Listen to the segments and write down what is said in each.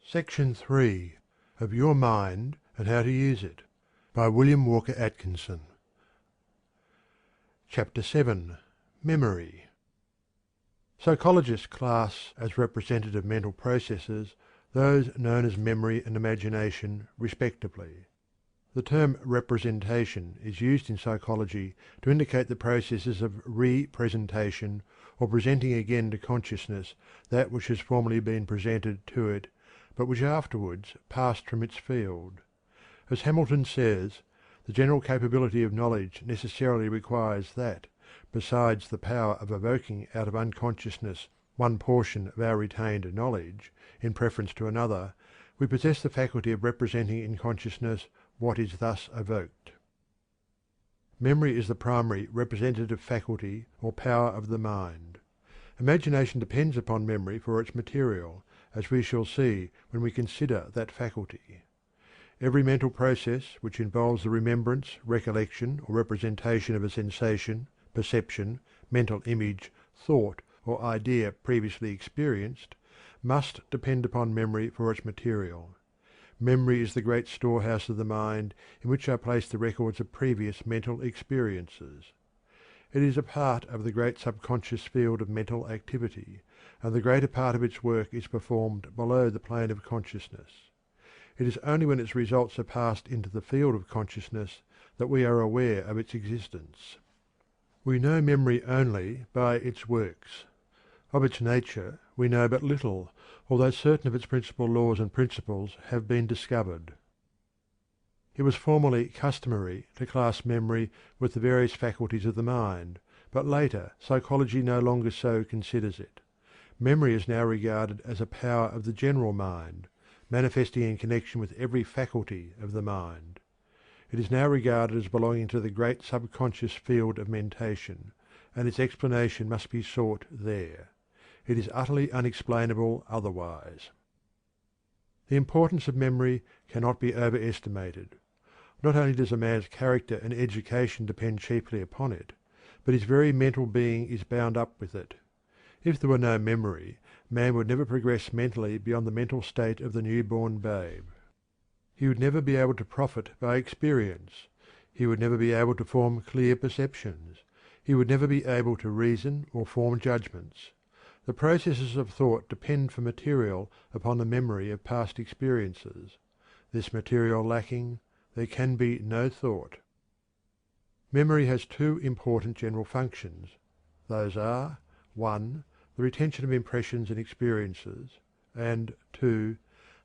Section 3 of Your Mind and How to Use It by William Walker Atkinson. Chapter 7. Memory. Psychologists class as representative mental processes those known as memory and imagination, respectively. The term representation is used in psychology to indicate the processes of re-presentation, or presenting again to consciousness that which has formerly been presented to it, but which afterwards passed from its field. As Hamilton says, the general capability of knowledge necessarily requires that, besides the power of evoking out of unconsciousness one portion of our retained knowledge, in preference to another, we possess the faculty of representing in consciousness what is thus evoked. Memory is the primary representative faculty or power of the mind. Imagination depends upon memory for its material, as we shall see when we consider that faculty. Every mental process which involves the remembrance, recollection, or representation of a sensation, perception, mental image, thought, or idea previously experienced, must depend upon memory for its material. Memory is the great storehouse of the mind in which are placed the records of previous mental experiences. It is a part of the great subconscious field of mental activity, and the greater part of its work is performed below the plane of consciousness. It is only when its results are passed into the field of consciousness that we are aware of its existence. We know memory only by its works. Of its nature we know but little, although certain of its principal laws and principles have been discovered. It was formerly customary to class memory with the various faculties of the mind, but later psychology no longer so considers it. Memory is now regarded as a power of the general mind, manifesting in connection with every faculty of the mind. It is now regarded as belonging to the great subconscious field of mentation, and its explanation must be sought there. It is utterly unexplainable otherwise. The importance of memory cannot be overestimated. Not only does a man's character and education depend chiefly upon it, but his very mental being is bound up with it. If there were no memory, man would never progress mentally beyond the mental state of the newborn babe. He would never be able to profit by experience. He would never be able to form clear perceptions. He would never be able to reason or form judgments. The processes of thought depend for material upon the memory of past experiences. This material lacking, there can be no thought. Memory has two important general functions. Those are: 1. The retention of impressions and experiences, and 2.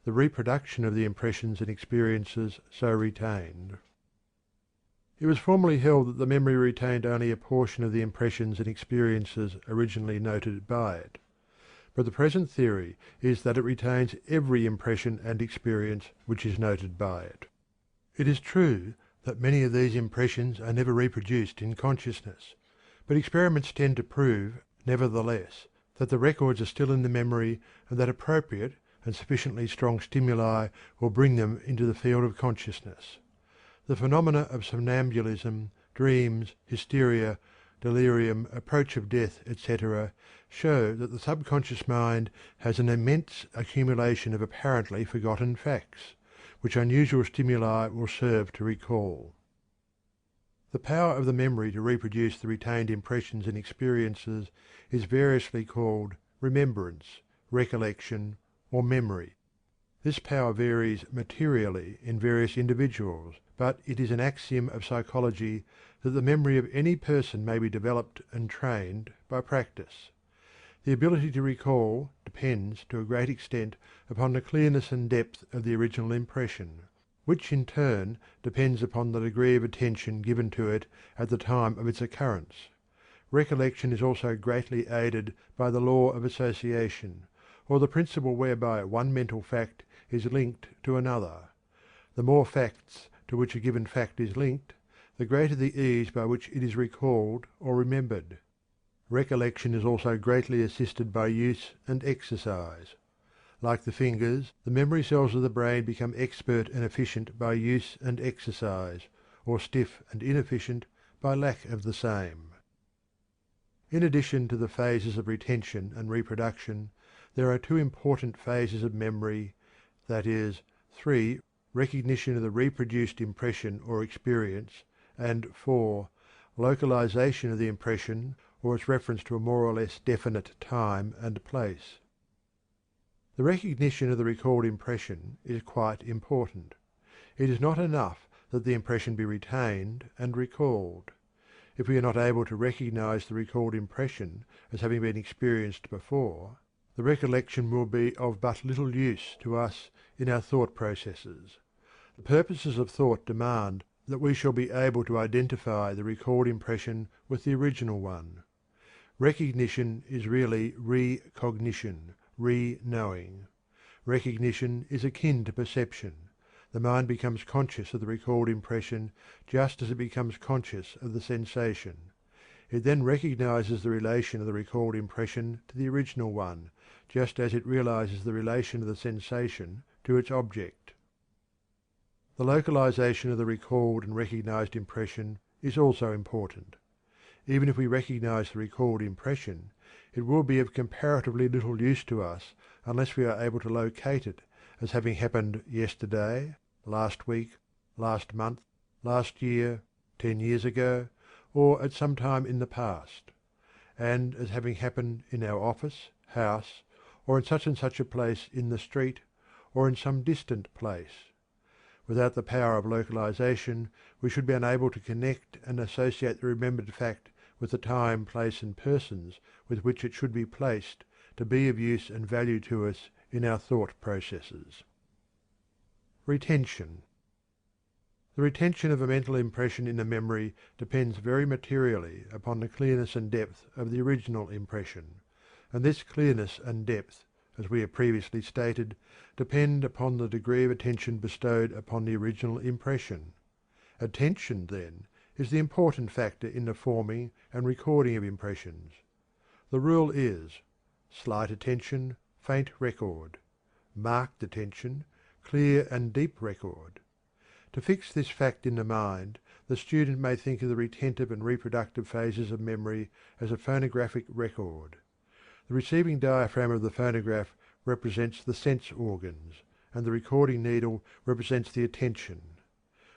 The reproduction of the impressions and experiences so retained. It was formerly held that the memory retained only a portion of the impressions and experiences originally noted by it, but the present theory is that it retains every impression and experience which is noted by it. It is true that many of these impressions are never reproduced in consciousness, but experiments tend to prove, nevertheless, that the records are still in the memory, and that appropriate and sufficiently strong stimuli will bring them into the field of consciousness. The phenomena of somnambulism, dreams, hysteria, delirium, approach of death, etc., show that the subconscious mind has an immense accumulation of apparently forgotten facts, which unusual stimuli will serve to recall. The power of the memory to reproduce the retained impressions and experiences is variously called remembrance, recollection, or memory. This power varies materially in various individuals, but it is an axiom of psychology that the memory of any person may be developed and trained by practice. The ability to recall depends to a great extent upon the clearness and depth of the original impression, which in turn depends upon the degree of attention given to it at the time of its occurrence. Recollection is also greatly aided by the law of association, or the principle whereby one mental fact is linked to another. The more facts to which a given fact is linked, the greater the ease by which it is recalled or remembered. Recollection is also greatly assisted by use and exercise. Like the fingers, the memory cells of the brain become expert and efficient by use and exercise, or stiff and inefficient by lack of the same. In addition to the phases of retention and reproduction, there are two important phases of memory, that is, 3. Recognition of the reproduced impression or experience, and 4. Localization of the impression or its reference to a more or less definite time and place. The recognition of the recalled impression is quite important. It is not enough that the impression be retained and recalled. If we are not able to recognize the recalled impression as having been experienced before, the recollection will be of but little use to us in our thought processes. The purposes of thought demand that we shall be able to identify the recalled impression with the original one. Recognition is really recognition, re-knowing. Recognition is akin to perception. The mind becomes conscious of the recalled impression just as it becomes conscious of the sensation. It then recognizes the relation of the recalled impression to the original one, just as it realizes the relation of the sensation to its object. The localization of the recalled and recognized impression is also important. Even if we recognize the recalled impression, it will be of comparatively little use to us unless we are able to locate it as having happened yesterday, last week, last month, last year, 10 years ago, or at some time in the past, and as having happened in our office, house, or in such and such a place in the street, or in some distant place. Without the power of localization, we should be unable to connect and associate the remembered fact with the time, place, and persons with which it should be placed to be of use and value to us in our thought processes. Retention. The retention of a mental impression in the memory depends very materially upon the clearness and depth of the original impression, and this clearness and depth, as we have previously stated, depend upon the degree of attention bestowed upon the original impression. Attention, then, is the important factor in the forming and recording of impressions. The rule is: slight attention, faint record; marked attention, clear and deep record. To fix this fact in the mind, the student may think of the retentive and reproductive phases of memory as a phonographic record. The receiving diaphragm of the phonograph represents the sense organs, and the recording needle represents the attention.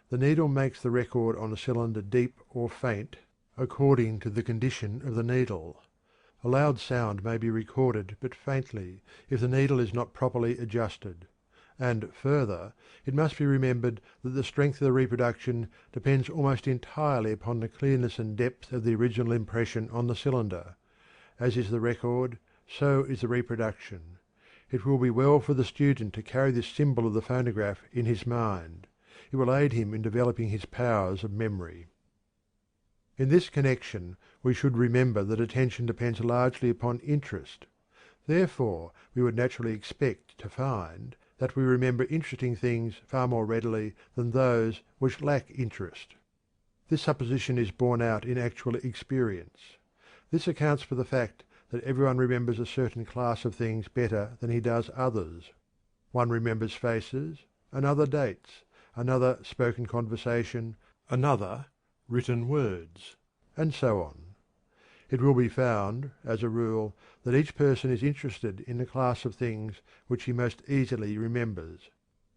The needle makes the record on a cylinder deep or faint according to the condition of the needle. A loud sound may be recorded but faintly if the needle is not properly adjusted. And further, it must be remembered that the strength of the reproduction depends almost entirely upon the clearness and depth of the original impression on the cylinder. As is the record, so is the reproduction. It will be well for the student to carry this symbol of the phonograph in his mind. It will aid him in developing his powers of memory. In this connection, we should remember that attention depends largely upon interest. Therefore, we would naturally expect to find that we remember interesting things far more readily than those which lack interest. This supposition is borne out in actual experience. This accounts for the fact that everyone remembers a certain class of things better than he does others. One remembers faces, another dates, another spoken conversation, another written words, and so on. It will be found, as a rule, that each person is interested in the class of things which he most easily remembers.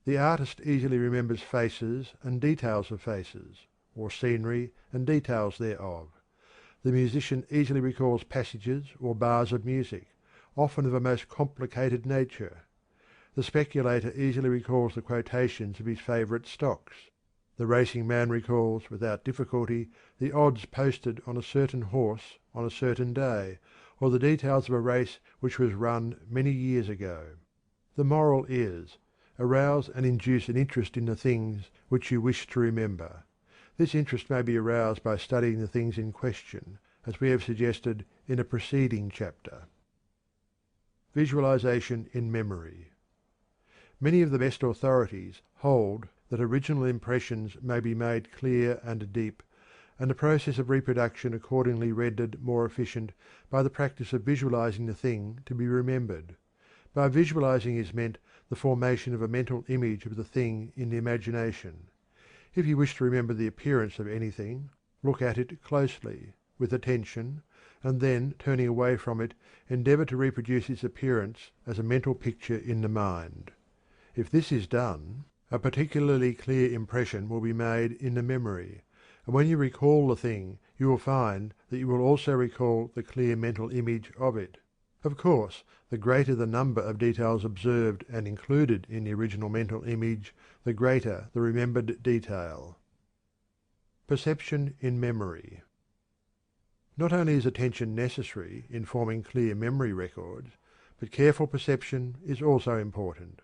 The artist easily remembers faces and details of faces, or scenery and details thereof. The musician easily recalls passages or bars of music, often of a most complicated nature. The speculator easily recalls the quotations of his favourite stocks. The racing man recalls without difficulty the odds posted on a certain horse on a certain day, or the details of a race which was run many years ago. The moral is: arouse and induce an interest in the things which you wish to remember. This interest may be aroused by studying the things in question, as we have suggested in a preceding chapter. Visualization in memory. Many of the best authorities hold that original impressions may be made clear and deep, and the process of reproduction accordingly rendered more efficient by the practice of visualizing the thing to be remembered. By visualizing is meant the formation of a mental image of the thing in the imagination. If you wish to remember the appearance of anything, look at it closely, with attention, and then, turning away from it, endeavor to reproduce its appearance as a mental picture in the mind. If this is done, a particularly clear impression will be made in the memory, and when you recall the thing you will find that you will also recall the clear mental image of it. Of course, the greater the number of details observed and included in the original mental image, the greater the remembered detail. Perception in memory. Not only is attention necessary in forming clear memory records, but careful perception is also important.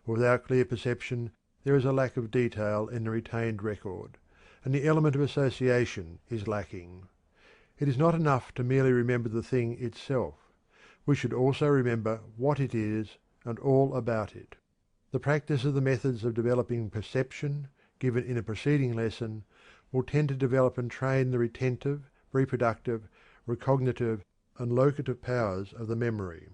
Without clear perception there is a lack of detail in the retained record, and the element of association is lacking. It is not enough to merely remember the thing itself. We should also remember what it is and all about it. The practice of the methods of developing perception, given in a preceding lesson, will tend to develop and train the retentive, reproductive, recognitive, and locative powers of the memory.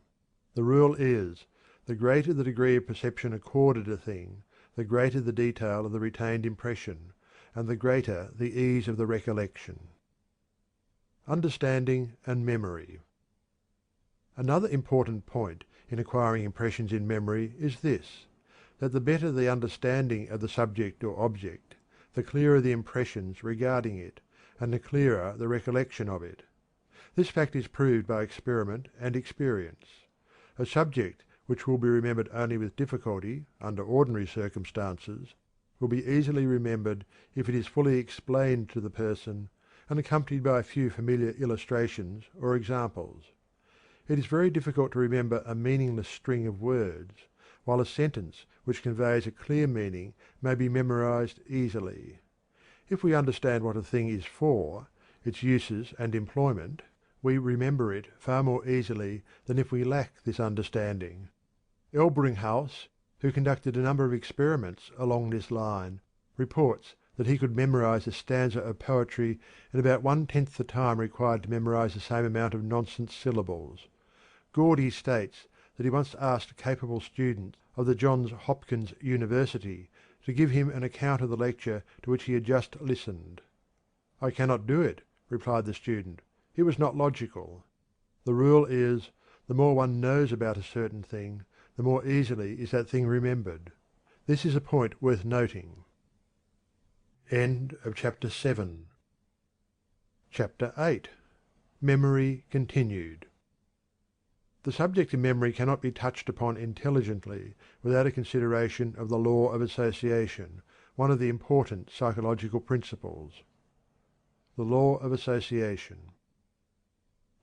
The rule is, the greater the degree of perception accorded a thing, the greater the detail of the retained impression, and the greater the ease of the recollection. Understanding and memory. Another important point in acquiring impressions in memory is this, that the better the understanding of the subject or object, the clearer the impressions regarding it, and the clearer the recollection of it. This fact is proved by experiment and experience. A subject which will be remembered only with difficulty under ordinary circumstances will be easily remembered if it is fully explained to the person and accompanied by a few familiar illustrations or examples. It is very difficult to remember a meaningless string of words, while a sentence which conveys a clear meaning may be memorized easily. If we understand what a thing is for, its uses and employment, we remember it far more easily than if we lack this understanding. Elbringhaus, who conducted a number of experiments along this line, reports that he could memorize a stanza of poetry in about 1/10 the time required to memorize the same amount of nonsense syllables. Gordy states that he once asked a capable student of the Johns Hopkins University to give him an account of the lecture to which he had just listened. "I cannot do it," replied the student. "It was not logical." The rule is, the more one knows about a certain thing, the more easily is that thing remembered. This is a point worth noting. End of chapter 7. Chapter 8. Memory continued. The subject of memory cannot be touched upon intelligently without a consideration of the law of association, one of the important psychological principles. The law of association.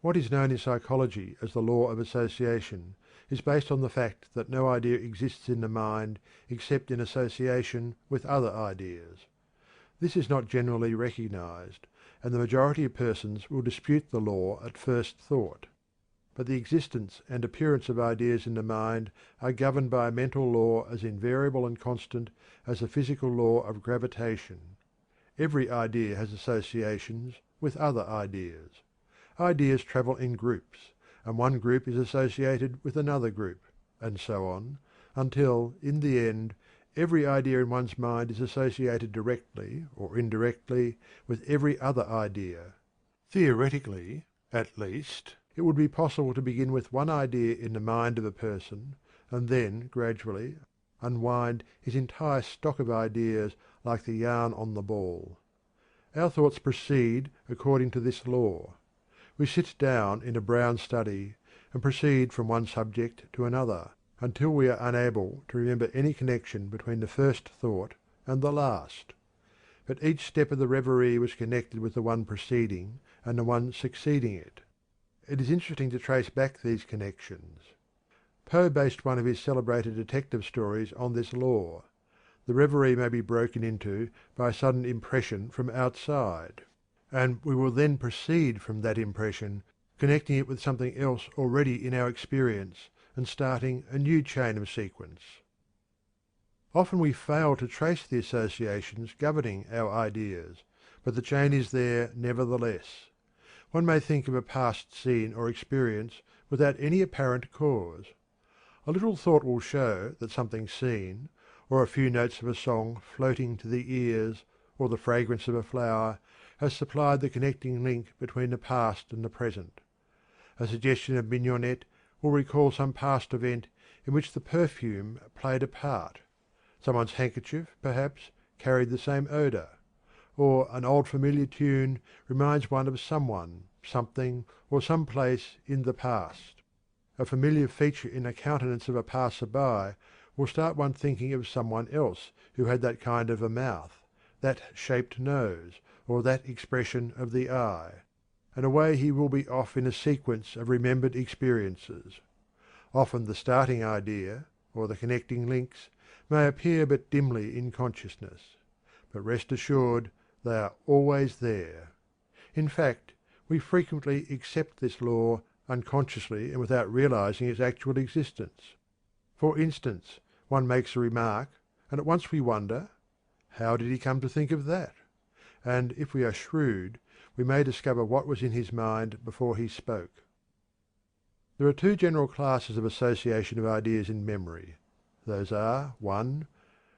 What is known in psychology as the law of association is based on the fact that no idea exists in the mind except in association with other ideas. This is not generally recognized, and the majority of persons will dispute the law at first thought. But the existence and appearance of ideas in the mind are governed by a mental law as invariable and constant as the physical law of gravitation. Every idea has associations with other ideas. Ideas travel in groups, and one group is associated with another group, and so on, until, in the end, every idea in one's mind is associated directly or indirectly with every other idea. Theoretically, at least, it would be possible to begin with one idea in the mind of a person, and then gradually unwind his entire stock of ideas like the yarn on the ball. Our thoughts proceed according to this law. We sit down in a brown study and proceed from one subject to another, until we are unable to remember any connection between the first thought and the last. But each step of the reverie was connected with the one preceding and the one succeeding it. It is interesting to trace back these connections. Poe based one of his celebrated detective stories on this law. The reverie may be broken into by a sudden impression from outside, and we will then proceed from that impression, connecting it with something else already in our experience, and starting a new chain of sequence. Often we fail to trace the associations governing our ideas, but the chain is there nevertheless. One may think of a past scene or experience without any apparent cause. A little thought will show that something seen, or a few notes of a song floating to the ears, or the fragrance of a flower, has supplied the connecting link between the past and the present. A suggestion of mignonette will recall some past event in which the perfume played a part. Someone's handkerchief, perhaps, carried the same odour, or an old familiar tune reminds one of someone, something, or some place in the past. A familiar feature in the countenance of a passer-by will start one thinking of someone else who had that kind of a mouth, that shaped nose, or that expression of the eye, and away he will be off in a sequence of remembered experiences. Often the starting idea, or the connecting links, may appear but dimly in consciousness, but rest assured they are always there. In fact, we frequently accept this law unconsciously and without realizing its actual existence. For instance, one makes a remark, and at once we wonder, how did he come to think of that? And if we are shrewd, we may discover what was in his mind before he spoke. There are two general classes of association of ideas in memory. Those are 1.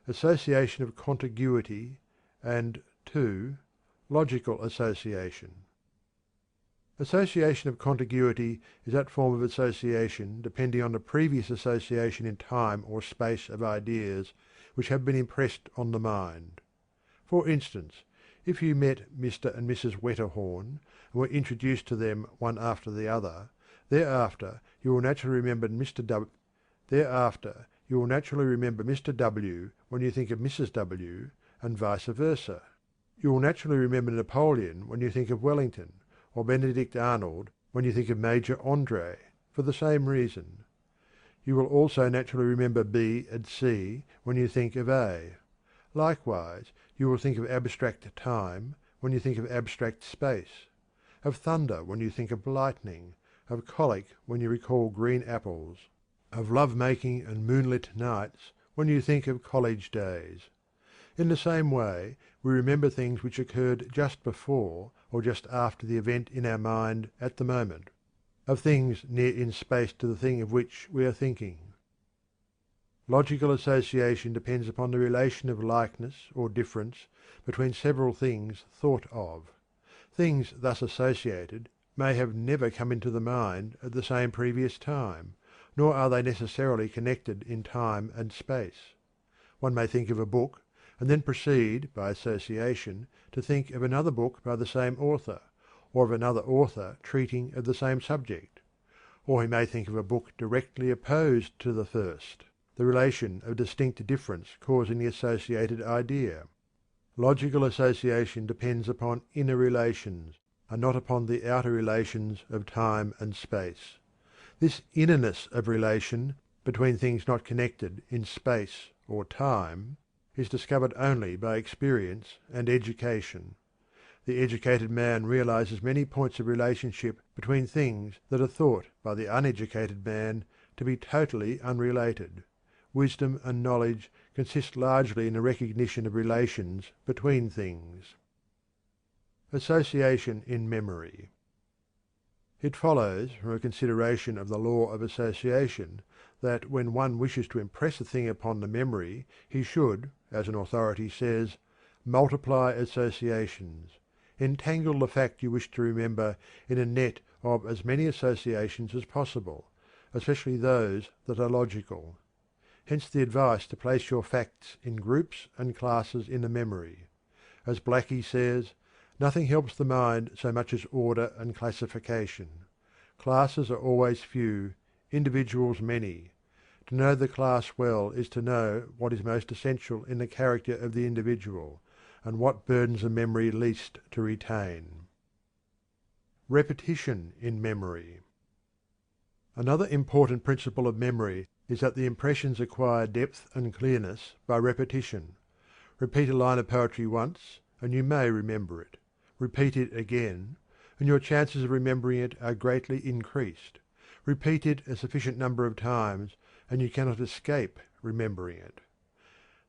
Association of contiguity, and 2. Logical association. Association of contiguity is that form of association depending on the previous association in time or space of ideas which have been impressed on the mind. For instance, if you met Mr. and Mrs. Wetterhorn and were introduced to them one after the other, thereafter you will naturally remember Mr. W when you think of Mrs. W, and vice versa. You will naturally remember Napoleon when you think of Wellington, or Benedict Arnold when you think of Major Andre, for the same reason. You will also naturally remember B and C when you think of A. Likewise, you will think of abstract time when you think of abstract space, of thunder when you think of lightning, of colic when you recall green apples, of love-making and moonlit nights when you think of college days. In the same way, we remember things which occurred just before or just after the event in our mind at the moment, of things near in space to the thing of which we are thinking. Logical association depends upon the relation of likeness or difference between several things thought of. Things thus associated may have never come into the mind at the same previous time, nor are they necessarily connected in time and space. One may think of a book, and then proceed, by association, to think of another book by the same author, or of another author treating of the same subject. Or he may think of a book directly opposed to the first, the relation of distinct difference causing the associated idea. Logical association depends upon inner relations, and not upon the outer relations of time and space. This innerness of relation between things not connected in space or time is discovered only by experience and education. The educated man realizes many points of relationship between things that are thought by the uneducated man to be totally unrelated. Wisdom and knowledge consist largely in the recognition of relations between things. Association in memory. It follows from a consideration of the law of association that when one wishes to impress a thing upon the memory he should, as an authority says, multiply associations. Entangle the fact you wish to remember in a net of as many associations as possible, especially those that are logical. Hence the advice to place your facts in groups and classes in the memory. As Blackie says, nothing helps the mind so much as order and classification. Classes are always few, individuals many. To know the class well is to know what is most essential in the character of the individual, and what burdens the memory least to retain. Repetition in memory. Another important principle of memory is that the impressions acquire depth and clearness by repetition. Repeat a line of poetry once, and you may remember it. Repeat it again, and your chances of remembering it are greatly increased. Repeat it a sufficient number of times, and you cannot escape remembering it.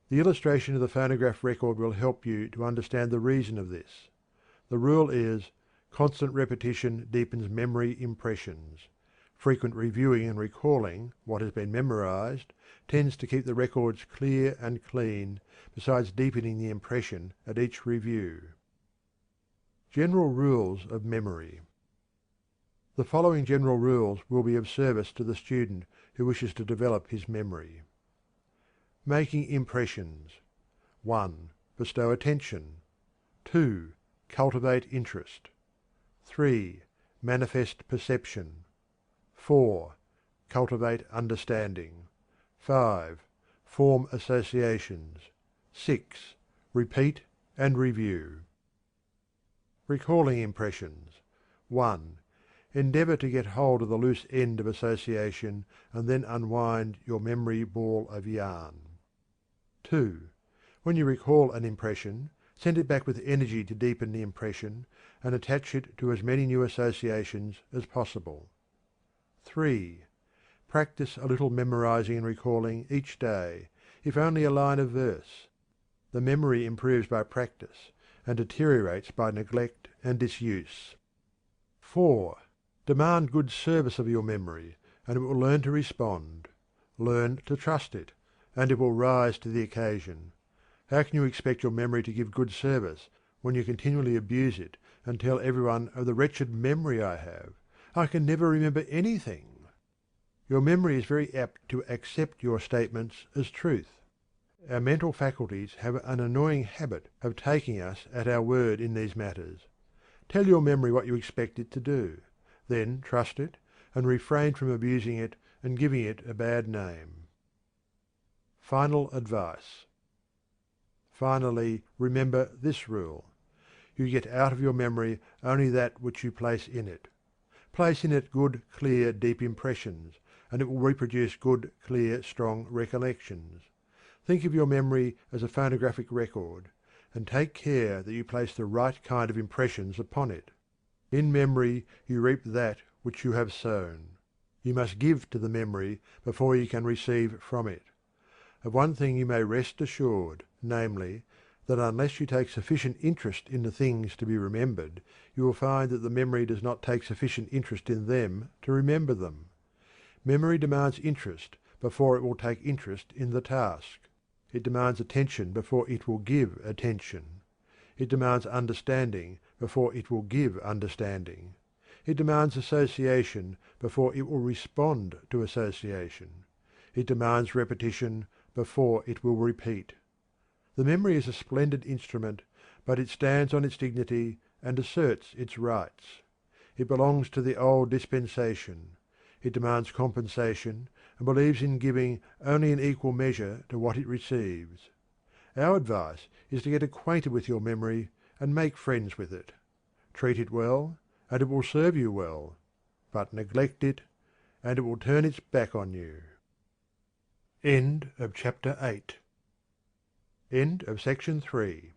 The illustration of the phonograph record will help you to understand the reason of this. The rule is, constant repetition deepens memory impressions. Frequent reviewing and recalling what has been memorized tends to keep the records clear and clean, besides deepening the impression at each review. General rules of memory. The following general rules will be of service to the student who wishes to develop his memory. Making impressions. 1. Bestow attention. 2. Cultivate interest. 3. Manifest perception. 4. Cultivate understanding. 5. Form associations. 6. Repeat and review. Recalling impressions. 1. Endeavour to get hold of the loose end of association and then unwind your memory ball of yarn. 2. When you recall an impression, send it back with energy to deepen the impression and attach it to as many new associations as possible. 3. Practice a little memorizing and recalling each day, if only a line of verse. The memory improves by practice and deteriorates by neglect and disuse. 4. Demand good service of your memory, and it will learn to respond. Learn to trust it, and it will rise to the occasion. How can you expect your memory to give good service when you continually abuse it and tell everyone of the wretched memory I have? I can never remember anything. Your memory is very apt to accept your statements as truth. Our mental faculties have an annoying habit of taking us at our word in these matters. Tell your memory what you expect it to do. Then trust it, and refrain from abusing it and giving it a bad name. Final advice. Finally, remember this rule. You get out of your memory only that which you place in it. Place in it good, clear, deep impressions, and it will reproduce good, clear, strong recollections. Think of your memory as a phonographic record, and take care that you place the right kind of impressions upon it. In memory you reap that which you have sown. You must give to the memory before you can receive from it. Of one thing you may rest assured, namely, that unless you take sufficient interest in the things to be remembered, you will find that the memory does not take sufficient interest in them to remember them. Memory demands interest before it will take interest in the task. It demands attention before it will give attention. It demands understanding before it will give understanding. It demands association before it will respond to association. It demands repetition before it will repeat. The memory is a splendid instrument, but it stands on its dignity and asserts its rights. It belongs to the old dispensation. It demands compensation and believes in giving only in equal measure to what it receives. Our advice is to get acquainted with your memory and make friends with it. Treat it well, and it will serve you well, but neglect it, and it will turn its back on you. End of chapter 8. End of section 3.